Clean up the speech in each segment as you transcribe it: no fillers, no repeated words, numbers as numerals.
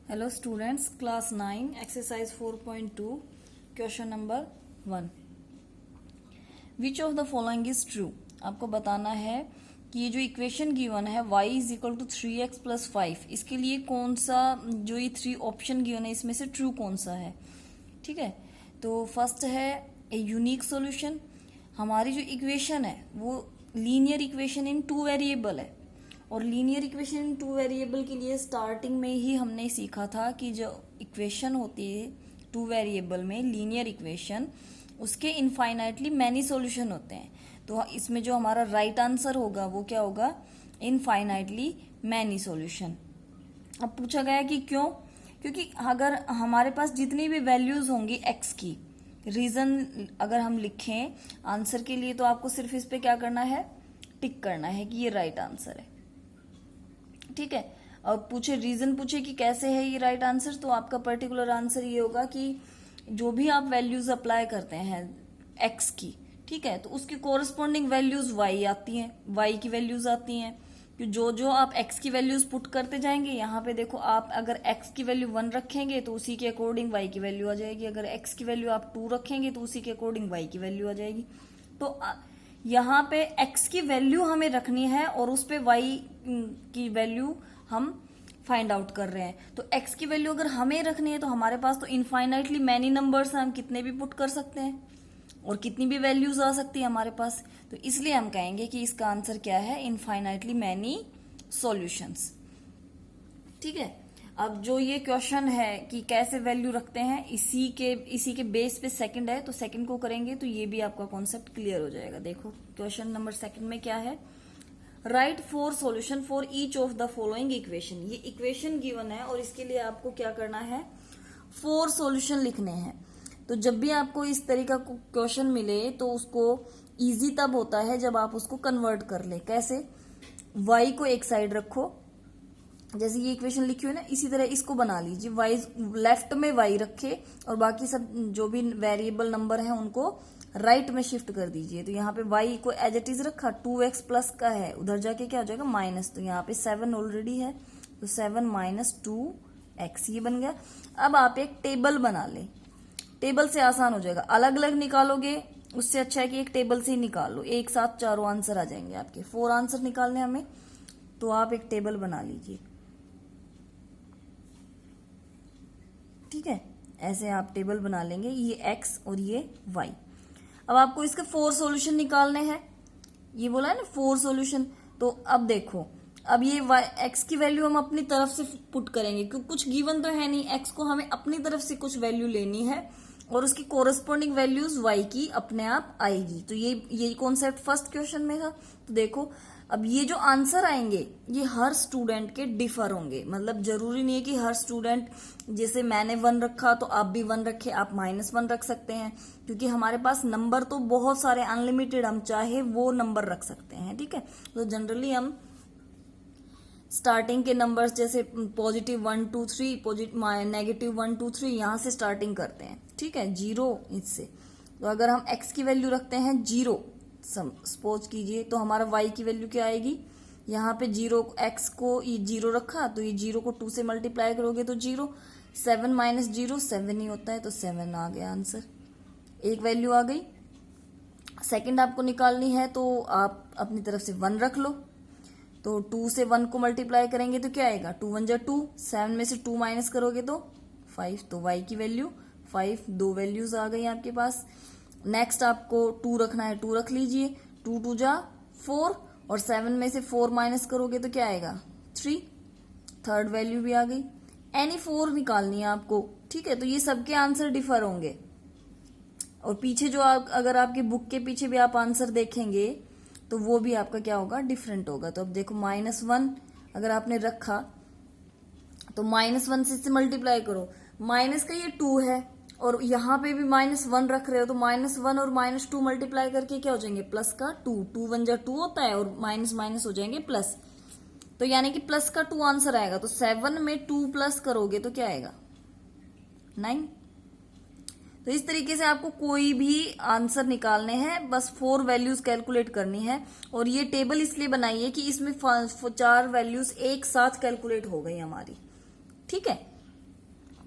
Hello students, class 9, exercise 4.2, question number 1. Which of the following is true? आपको बताना है कि ये जो इक्वेशन गिवन है y is equal to 3x plus 5, इसके लिए कौन सा जो ये 3 ऑप्शन गिवन है इसमें से ट्रू कौन सा है. ठीक है, तो फर्स्ट है ए यूनिक सॉल्यूशन. हमारी जो इक्वेशन है वो लीनियर इक्वेशन इन 2 वेरिएबल है, और लीनियर इक्वेशन इन 2 वेरिएबल के लिए स्टार्टिंग में ही हमने सीखा था कि जो इक्वेशन होती है 2 वेरिएबल में लीनियर इक्वेशन, उसके इनफाइनाइटली मैनी सॉल्यूशन होते हैं. तो इसमें जो हमारा राइट आंसर होगा वो क्या होगा, इनफाइनाइटली मैनी सॉल्यूशन. अब पूछा गया कि क्यों, क्योंकि अगर हमारे पास जितनी भी वैल्यूज होंगी एक्स की, रीजन अगर हम लिखें आंसर के लिए तो आपको सिर्फ इस पे क्या करना है, टिक करना है कि ये राइट आंसर है. ठीक है, और पूछे रीजन पूछे कि कैसे है ये राइट आंसर, तो आपका पर्टिकुलर आंसर ये होगा कि जो भी आप वैल्यूज अप्लाई करते हैं एक्स की, ठीक है, तो उसकी कोरस्पॉन्डिंग वैल्यूज वाई आती हैं, वाई की वैल्यूज आती हैं. कि जो जो आप एक्स की वैल्यूज पुट करते जाएंगे, यहाँ पे देखो आप अगर एक्स की वैल्यू 1 रखेंगे तो उसी के अकॉर्डिंग वाई की वैल्यू आ जाएगी. अगर एक्स की वैल्यू आप 2 रखेंगे तो उसी के अकॉर्डिंग वाई की वैल्यू आ जाएगी. तो यहाँ पे x की वैल्यू हमें रखनी है और उस पे y की वैल्यू हम फाइंड आउट कर रहे हैं. तो x की वैल्यू अगर हमें रखनी है तो हमारे पास तो इनफाइनाइटली मैनी नंबर्स हैं, हम कितने भी पुट कर सकते हैं और कितनी भी वैल्यूज आ सकती है हमारे पास. तो इसलिए हम कहेंगे कि इसका आंसर क्या है, इनफाइनाइटली मैनी सॉल्यूशंस. ठीक है, अब जो ये क्वेश्चन है कि कैसे वैल्यू रखते हैं, इसी के बेस पे सेकंड है, तो सेकंड को करेंगे तो ये भी आपका कॉन्सेप्ट क्लियर हो जाएगा. देखो क्वेश्चन नंबर सेकंड में क्या है, right 4 solution for each of the following equation. ये इक्वेशन गिवन है और इसके लिए आपको क्या करना है, 4 सॉल्यूशन लिखने हैं. तो जब भी आपको इस तरीका का क्वेश्चन मिले तो उसको इजी तब होता है जब आप उसको कन्वर्ट कर ले. कैसे, y को एक साइड रखो, जैसे ये इक्वेशन लिखी हुई है ना, इसी तरह इसको बना लीजिए. y लेफ्ट में y रखे और बाकी सब जो भी वेरिएबल नंबर हैं उनको राइट में शिफ्ट कर दीजिए. तो यहाँ पे y को एज इट इज रखा, 2x प्लस का है, उधर जाके क्या हो जाएगा माइनस. तो यहाँ पे 7 ऑलरेडी है, तो 7 माइनस 2x ये बन गया. अब आप एक टेबल बना ले, टेबल से आसान हो जाएगा. अलग अलग निकालोगे उससे अच्छा है कि एक टेबल से ही निकाल लो, एक साथ चारों आंसर आ जाएंगे आपके. 4 आंसर निकालने हमें, तो आप एक टेबल बना लीजिए. ठीक है, ऐसे आप टेबल बना लेंगे, ये x और ये y. अब आपको इसके 4 सॉल्यूशन निकालने हैं, ये बोला है ना 4 सॉल्यूशन. तो अब देखो, अब ये x की वैल्यू हम अपनी तरफ से पुट करेंगे क्योंकि कुछ गिवन तो है नहीं, x को हमें अपनी तरफ से कुछ वैल्यू लेनी है और उसकी कोरस्पॉन्डिंग वैल्यूज y की अपने आप आएगी. तो ये कॉन्सेप्ट फर्स्ट क्वेश्चन में था. तो देखो अब ये जो आंसर आएंगे ये हर स्टूडेंट के डिफर होंगे, मतलब जरूरी नहीं है कि हर स्टूडेंट, जैसे मैंने 1 रखा तो आप भी 1 रखे, आप -1 रख सकते हैं, क्योंकि हमारे पास नंबर तो बहुत सारे अनलिमिटेड, हम चाहे वो नंबर रख सकते हैं. ठीक है, तो जनरली हम स्टार्टिंग के नंबर्स जैसे पॉजिटिव 1 2 3, नेगेटिव 1 2 3 यहाँ से स्टार्टिंग करते हैं. ठीक है, 0 इससे. तो अगर हम x की वैल्यू रखते हैं 0 सपोज कीजिए, तो हमारा y की वैल्यू क्या आएगी, यहाँ पे 0, x को ये 0 रखा तो ये 0 को 2 से मल्टीप्लाई करोगे तो 0, 7 माइनस 0 7 ही होता है, तो 7 आ गया आंसर, एक वैल्यू आ गई. सेकंड आपको निकालनी है तो आप अपनी तरफ से 1 रख लो, तो 2 से 1 को मल्टीप्लाई करेंगे तो क्या आएगा, 2 1 जा 2, 7 में से 2 माइनस करोगे तो 5, तो y की वैल्यू 5. 2 वैल्यूज आ गई आपके पास. नेक्स्ट आपको 2 रखना है, 2 रख लीजिए, 2 2 जा 4 और 7 में से 4 माइनस करोगे तो क्या आएगा 3. थर्ड वैल्यू भी आ गई. एनी 4 निकालनी है आपको. ठीक है, तो ये सबके आंसर डिफर होंगे और पीछे जो अगर आपके बुक के पीछे भी आप आंसर देखेंगे तो वो भी आपका क्या होगा, डिफरेंट होगा. तो अब देखो -1 अगर आपने रखा तो -1 से मल्टीप्लाई करो, माइनस का ये 2 है और यहाँ पे भी -1 रख रहे हो, तो -1 और -2 मल्टीप्लाई करके क्या हो जाएंगे, प्लस का 2. 2 1 जा 2 होता है और माइनस माइनस हो जाएंगे प्लस, तो यानी कि प्लस का 2 आंसर आएगा. तो 7 में 2 प्लस करोगे तो क्या आएगा 9. तो इस तरीके से आपको कोई भी आंसर निकालने हैं, बस 4 वैल्यूज कैलकुलेट करनी है. और ये टेबल इसलिए बनाई है कि इसमें 4 वैल्यूज एक साथ कैलकुलेट हो गई हमारी. ठीक है,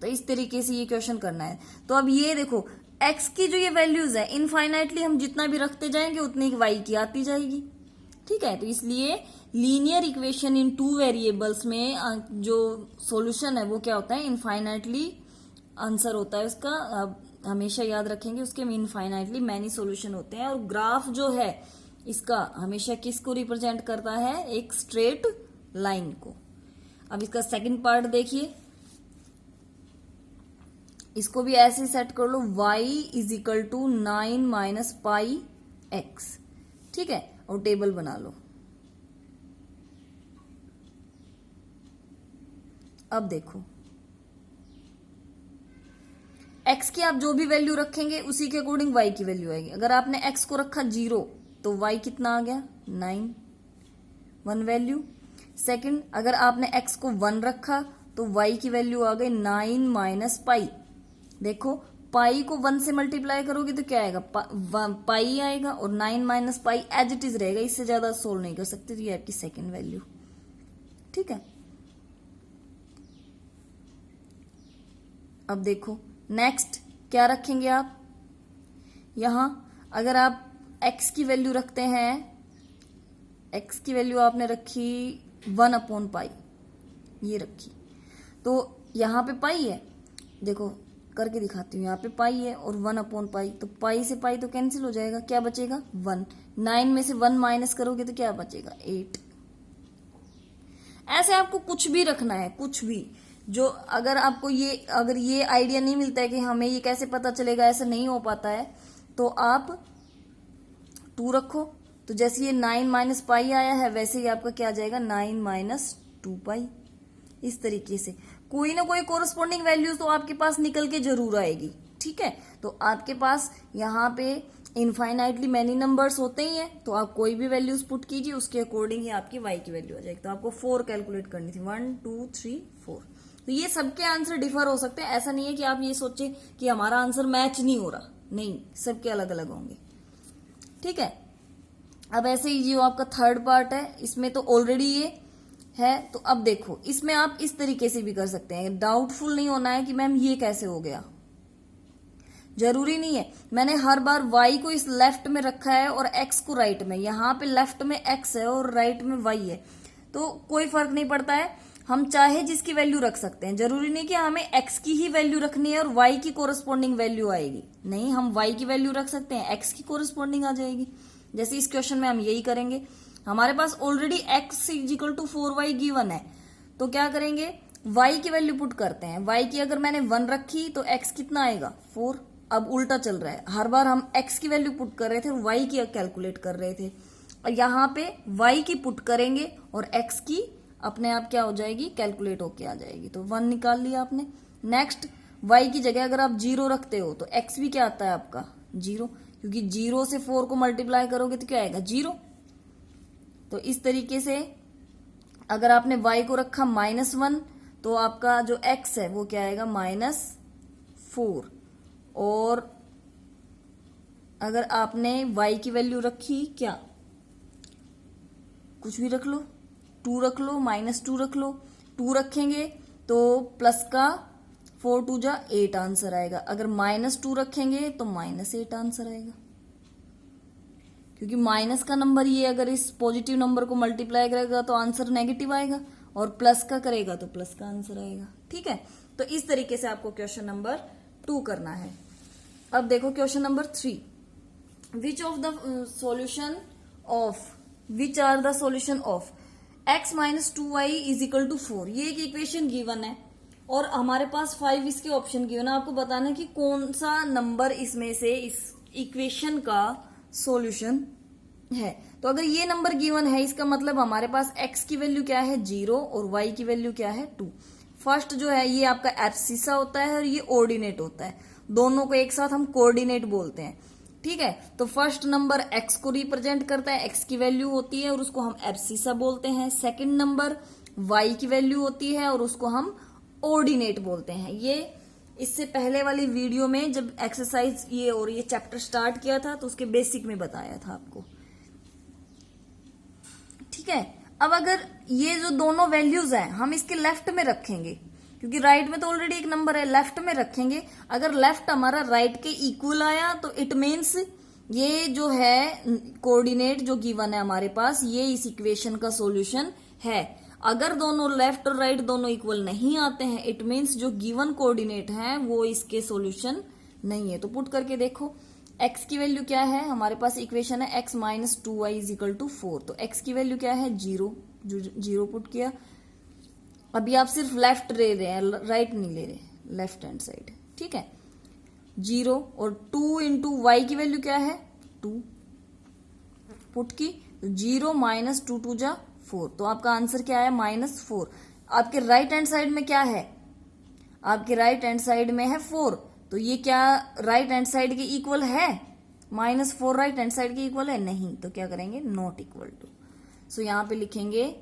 तो इस तरीके से ये क्वेश्चन करना है। तो अब ये देखो x की जो ये वैल्यूज है इनफाइनाइटली हम जितना भी रखते जाएंगे उतनी y की आती जाएगी, ठीक है। तो इसलिए linear equation in two variables में जो सॉल्यूशन है वो क्या होता है, इनफाइनाइटली आंसर होता है उसका। हमेशा याद रखेंगे उसके में इनफाइनाइटली मैनी सॉल्यूशन होते हैं। और ग्राफ जो है इसका हमेशा किसको रिप्रेजेंट करता है, एक स्ट्रेट लाइन को। अब इसका सेकंड पार्ट देखिए, इसको भी ऐसे सेट कर लो, y is equal to 9 minus pi x, ठीक है, और टेबल बना लो। अब देखो x की आप जो भी वैल्यू रखेंगे उसी के अकॉर्डिंग y की वैल्यू आएगी। अगर आपने x को रखा 0 तो y कितना आ गया 9, 1 वैल्यू। सेकंड, अगर आपने x को 1 रखा तो y की वैल्यू आ गई 9 माइनस पाई। देखो पाई को 1 से मल्टीप्लाई करोगे तो क्या आएगा, पाई आएगा, और 9 minus pi as it is रहेगा, इससे ज्यादा सोल्व नहीं कर सकते। तो ये आपकी सेकंड वैल्यू, ठीक है। अब देखो नेक्स्ट क्या रखेंगे आप, यहां अगर आप x की वैल्यू रखते हैं, x की वैल्यू आपने रखी 1 अपॉन पाई, ये रखी, तो यहां पे पाई है, देखो करके दिखाती हूँ, यहाँ पे पाई है और 1 अपॉन पाई, तो पाई से पाई तो कैंसिल हो जाएगा, क्या बचेगा 1। 9 में से 1 माइनस करोगे तो क्या बचेगा 8। ऐसे आपको कुछ भी रखना है, कुछ भी, जो अगर आपको अगर ये आइडिया नहीं मिलता है कि हमें ये कैसे पता चलेगा, ऐसा नहीं हो पाता है, तो आप 2 रखो। तो जैसे ये 9 माइनस पाई आया है वैसे ही आपका क्या आ जाएगा 9 माइनस 2 पाई। इस तरीके से कोई ना कोई कोरस्पॉन्डिंग वैल्यूज तो आपके पास निकल के जरूर आएगी, ठीक है। तो आपके पास यहाँ पे इनफाइनाइटली मैनी नंबर्स होते ही हैं, तो आप कोई भी वैल्यूज पुट कीजिए, उसके अकॉर्डिंग ही आपकी y की वैल्यू आ जाएगी। तो आपको 4 कैलकुलेट करनी थी, 1 2 3 4। तो ये सबके आंसर डिफर हो सकते हैं, ऐसा नहीं है कि आप ये सोचे कि हमारा आंसर मैच नहीं हो रहा, नहीं, सबके अलग अलग होंगे, ठीक है। अब ऐसे ही जो आपका थर्ड पार्ट है इसमें तो ऑलरेडी ये है, तो अब देखो इसमें आप इस तरीके से भी कर सकते हैं। डाउटफुल नहीं होना है कि मैम ये कैसे हो गया, जरूरी नहीं है। मैंने हर बार y को इस लेफ्ट में रखा है और x को राइट में, यहाँ पे लेफ्ट में x है और राइट में y है, तो कोई फर्क नहीं पड़ता है, हम चाहे जिसकी वैल्यू रख सकते हैं। जरूरी नहीं कि हमें x की ही वैल्यू रखनी है और y की कोरस्पॉन्डिंग वैल्यू आएगी, नहीं, हम y की वैल्यू रख सकते हैं, x की कोरस्पॉन्डिंग आ जाएगी। जैसे इस क्वेश्चन में हम यही करेंगे, हमारे पास already x is equal to 4y given है, तो क्या करेंगे y की वैल्यू पुट करते हैं। y की अगर मैंने 1 रखी तो x कितना आएगा 4। अब उल्टा चल रहा है, हर बार हम x की वैल्यू पुट कर रहे थे और y की कैलकुलेट कर रहे थे, और यहाँ पे y की पुट करेंगे और x की अपने आप क्या हो जाएगी, कैलकुलेट होके आ जाएगी। तो 1 निकाल लिया आपने। नेक्स्ट y की जगह अगर आप 0 रखते हो तो x भी क्या आता है आपका 0, क्योंकि 0 से 4 को मल्टीप्लाई करोगे तो क्या आएगा 0। तो इस तरीके से अगर आपने y को रखा -1 तो आपका जो x है वो क्या आएगा -4, और अगर आपने y की वैल्यू रखी क्या, कुछ भी रख लो, 2 रख लो, -2 रख लो, 2 रखेंगे तो प्लस का 4 2 जा 8 आंसर आएगा। अगर -2 रखेंगे तो -8 आंसर आएगा, क्योंकि माइनस का नंबर ये अगर इस पॉजिटिव नंबर को मल्टीप्लाई करेगा तो आंसर नेगेटिव आएगा, और प्लस का करेगा तो प्लस का आंसर आएगा, ठीक है। तो इस तरीके से आपको क्वेश्चन नंबर 2 करना है। अब देखो question number 3, which are the solution of x minus 2y is equal to 4। ये एक इक्वेशन गिवन है और हमारे पास 5 इसके ऑप्शन गिवन है, आपको बताना है कि कौन सा नंबर इसमें से इस इक्वेशन का सॉल्यूशन है। तो अगर ये नंबर गिवन है इसका मतलब हमारे पास x की वैल्यू क्या है 0 और y की वैल्यू क्या है 2। फर्स्ट जो है ये आपका एब्सिसा होता है और ये ऑर्डिनेट होता है, दोनों को एक साथ हम कोऑर्डिनेट बोलते हैं, ठीक है। तो फर्स्ट नंबर x को रिप्रेजेंट करता है, x की वैल्यू होती है और उसको हम एब्सिसा बोलते हैं। सेकंड नंबर y की वैल्यू होती है और उसको हम ऑर्डिनेट बोलते हैं। ये इससे पहले वाली वीडियो में जब एक्सरसाइज ये और ये चैप्टर स्टार्ट किया था तो उसके बेसिक में बताया था आपको, ठीक है। अब अगर ये जो दोनों वैल्यूज हैं हम इसके लेफ्ट में रखेंगे क्योंकि राइट में तो ऑलरेडी एक नंबर है, लेफ्ट में रखेंगे। अगर लेफ्ट हमारा राइट के इक्वल आया तो इट मीन्स ये जो है कोऑर्डिनेट जो गिवन है हमारे पास, ये इस इक्वेशन का सॉल्यूशन है। अगर दोनों लेफ्ट और राइट दोनों इक्वल नहीं आते हैं, इट मीन्स जो गिवन कोऑर्डिनेट है वो इसके सॉल्यूशन नहीं है। तो पुट करके देखो, x की वैल्यू क्या है हमारे पास, इक्वेशन है x minus 2y is equal to 4। तो x की वैल्यू क्या है, 0, 0 पुट किया। अभी आप सिर्फ लेफ्ट ले रहे हैं, राइट नहीं ले रहे, लेफ्ट हैंड साइड, ठीक है। 0 और 2 इंटू वाई की वैल्यू क्या है, 2 पुट की। 0 माइनस 2 2 जा 4, तो आपका आंसर क्या है, -4। आपके राइट हैंड साइड में क्या है, आपके राइट हैंड साइड में है 4, तो ये क्या राइट हैंड साइड के इक्वल है, -4 राइट हैंड साइड के इक्वल है नहीं, तो क्या करेंगे, नॉट इक्वल टू। सो यहां पे लिखेंगे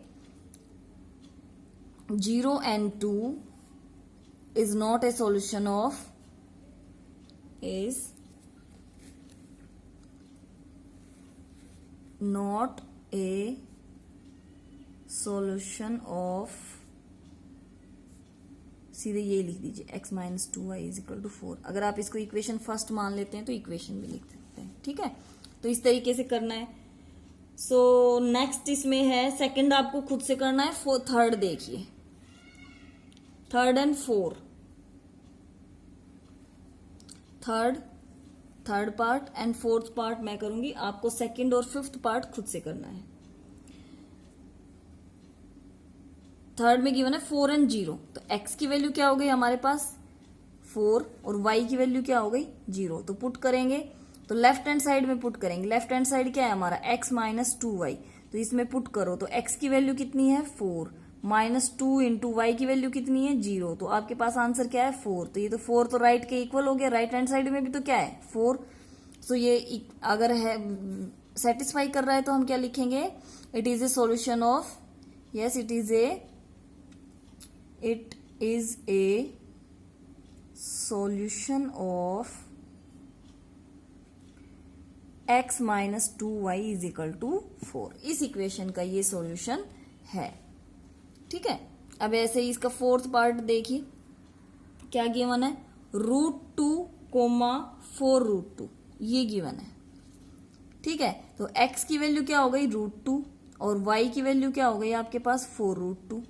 0 and 2 is not a solution of, is not a solution of, सीधे ये लिख दीजिए x minus 2y is equal to 4। अगर आप इसको इक्वेशन फर्स्ट मान लेते हैं तो इक्वेशन भी लिख सकते हैं, ठीक है। तो इस तरीके से करना है। सो नेक्स्ट इसमें है सेकंड, आपको खुद से करना है। थर्ड देखिए, third and four, third part and fourth part मैं करूंगी, आपको सेकंड और फिफ्थ पार्ट खुद से करना है। थर्ड में गिवन है 4 एंड 0, तो x की वैल्यू क्या हो गई हमारे पास 4 और y की वैल्यू क्या हो गई 0। तो पुट करेंगे, तो लेफ्ट हैंड साइड में पुट करेंगे। लेफ्ट हैंड साइड क्या है हमारा, x माइनस 2y, तो इसमें पुट करो तो x की वैल्यू कितनी है 4, माइनस 2 इंटू वाई की वैल्यू कितनी है 0, तो आपके पास आंसर क्या है 4। तो ये तो 4 तो राइट के इक्वल हो गया, राइट हैंड साइड में भी तो क्या है 4। सो ये अगर है सेटिस्फाई कर रहा है तो हम क्या लिखेंगे, it is a solution of, yes it is a solution of x minus 2y is equal to 4। इस इक्वेशन का ये सॉल्यूशन है, ठीक है। अब ऐसे ही इसका फोर्थ पार्ट देखिए, क्या गिवन है, √2, 4√2, ये गिवन है, ठीक है। तो x की वैल्यू क्या हो गई √2 और y की वैल्यू क्या हो गई आपके पास 4√2।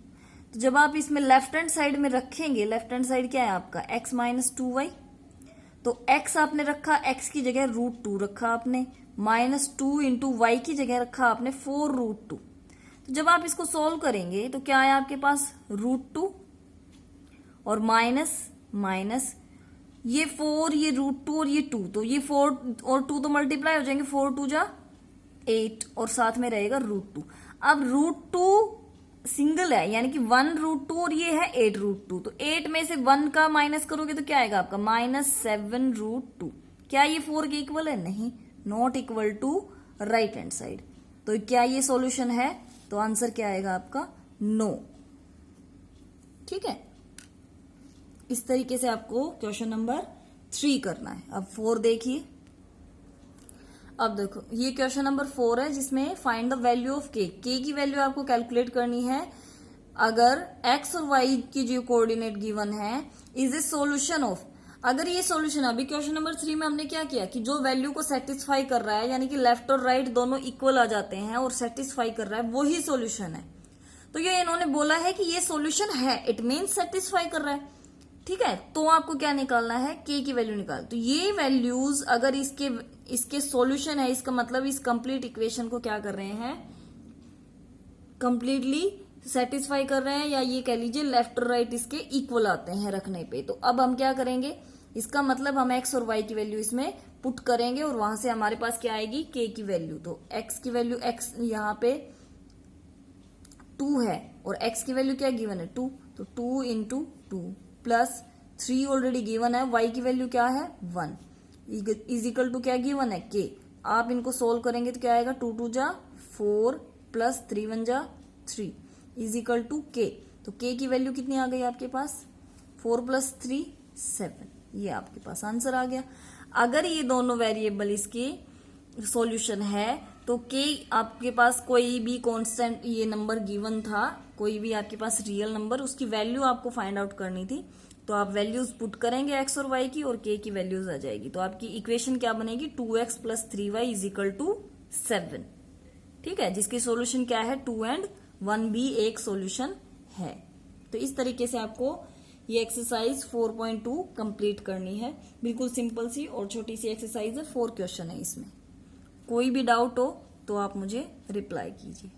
तो जब आप इसमें लेफ्ट हैंड साइड में रखेंगे, लेफ्ट हैंड साइड क्या है आपका x माइनस 2y, तो x आपने रखा, x की जगह √2 रखा आपने, -2 इंटू वाई की जगह रखा आपने 4√2। तो जब आप इसको सोल्व करेंगे तो क्या है आपके पास √2 और माइनस ये 4, ये √2 और ये 2, तो ये 4 और 2 तो मल्टीप्लाई हो जाएंगे, 4 2 जा 8 और साथ में रहेगा √2। अब √2 सिंगल है, यानी कि 1√2 और ये है 8√2, तो 8 में से 1 का माइनस करोगे तो क्या आएगा आपका -7√2। क्या ये 4 के इक्वल है, नहीं, not equal to right hand side. तो क्या ये सॉल्यूशन है, तो आंसर क्या आएगा आपका नो, ठीक है। इस तरीके से आपको क्वेश्चन नंबर 3 करना है। अब 4 देखिए, अब देखो ये क्वेश्चन नंबर 4 है जिसमें find the value of k की वैल्यू आपको कैलकुलेट करनी है। अगर x और y की जो कोऑर्डिनेट गिवन है इज ए सॉल्यूशन ऑफ, अगर ये सॉल्यूशन, अभी क्वेश्चन नंबर 3 में हमने क्या किया कि जो वैल्यू को सेटिस्फाई कर रहा है, यानी कि लेफ्ट और राइट दोनों इक्वल आ जाते हैं और सेटिस्फाई कर रहा है, वही सॉल्यूशन है। तो ये इन्होंने बोला है कि ये सॉल्यूशन है, इट मीन्स सेटिस्फाई कर रहा है, ठीक है। तो आपको क्या निकालना है, k की वैल्यू निकाल। तो ये वैल्यूज अगर इसके सॉल्यूशन है, इसका मतलब इस कंप्लीट इक्वेशन को क्या कर रहे हैं, कंप्लीटली सेटिस्फाई कर रहे हैं, या ये कह लीजिए लेफ्ट और राइट इसके इक्वल आते हैं रखने पे। तो अब हम क्या करेंगे, इसका मतलब हम x और y की वैल्यू इसमें पुट करेंगे और वहां से हमारे पास क्या आएगी k की वैल्यू। तो x की वैल्यू, x यहाँ पे 2 है और x की वैल्यू क्या गिवन है 2, तो 2 इंटू 2 प्लस 3 ऑलरेडी गिवन है, y की वैल्यू क्या है 1 इज इक्वल टू क्या गिवन है k। आप इनको सोल्व करेंगे तो क्या आएगा 2 2 जा 4 प्लस 3 1 जा 3 इज इक्वल टू k। तो k की वैल्यू कितनी आ गई आपके पास 4 प्लस 3 7, ये आपके पास आंसर आ गया। अगर ये दोनों वेरिएबल इसके सॉल्यूशन है तो के आपके पास कोई भी कांस्टेंट ये नंबर गिवन था, कोई भी आपके पास रियल नंबर, उसकी वैल्यू आपको फाइंड आउट करनी थी। तो आप वैल्यूज पुट करेंगे एक्स और वाई की और के की वैल्यूज आ जाएगी। तो आपकी इक्वेशन क्या बनेगी, 2x + 3y = 7। ठीक है, जिसकी सॉल्यूशन क्या है 2 और 1 भी एक सॉल्यूशन है। तो इस तरीके से आपको ये एक्सरसाइज 4.2 कंप्लीट करनी है। बिल्कुल सिंपल सी और छोटी सी एक्सरसाइज है, 4 क्वेश्चन है इसमें। कोई भी डाउट हो तो आप मुझे रिप्लाई कीजिए।